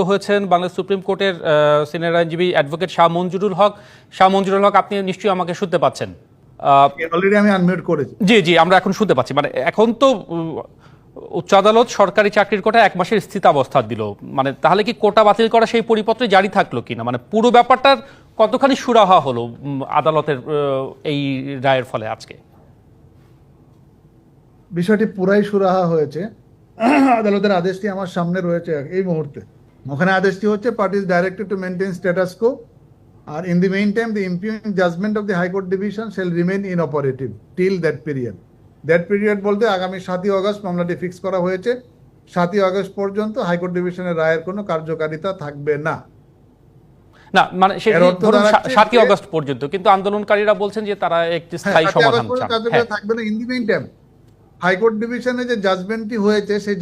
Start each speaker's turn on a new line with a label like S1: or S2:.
S1: হয়েছেন বাংলাদেশ সুপ্রিম কোর্টের সিনিয়র আইনজীবী অ্যাডভোকেট শাহ মঞ্জুরুল হক। শাহ মঞ্জুরুল হক, আপনি নিশ্চয়ই আমাকে শুনতে পাচ্ছেন?
S2: অলরেডি আমি আনমিউট করেছি।
S1: জি জি, আমরা এখন শুনতে পাচ্ছি। মানে এখন তো উচ্চ আদালত সরকারি চাকরির কোটা 1 মাসের স্থিতাবস্থা দিল, মানে তাহলে কি কোটা বাতিল করা সেই পরিপত্রে জারি থাকলো কিনা, মানে পুরো ব্যাপারটার কতখানি সুরাহা হলো আদালতের এই রায়ের ফলে আজকে?
S2: বিষয়টি পুরাই সুরাহা হয়েছে। আদালতের আদেশটি আমার সামনে রয়েছে এই মুহূর্তে। ওখানে আদেশটি হচ্ছে parties directed to maintain status quo, আর in the meantime the impugning judgement of the High Court division shall remain inoperative till that period. That period বলতে আগামী 7ই আগস্ট মামলাটি ফিক্স করা হয়েছে। 7ই আগস্ট পর্যন্ত হাইকোর্ট ডিভিশনের রায়ের কোনো কার্যকারিতা থাকবে না।
S1: না মানে সেই
S2: এর অর্থ
S1: ধরুন
S2: দাঁড়াচ্ছে
S1: 7ই
S2: যে-
S1: আগস্ট পর্যন্ত, কিন্তু আন্দোলনকারীরা বলছেন যে তারা একটি স্থায়ী
S2: 7ই
S1: সমাধান
S2: আগস্ট পর্যন্ত
S1: চান।
S2: কার্যকর থাকবে না। In the meantime High Court ডিভিশনে যে জাজমেন্টটি হয়েছে সেই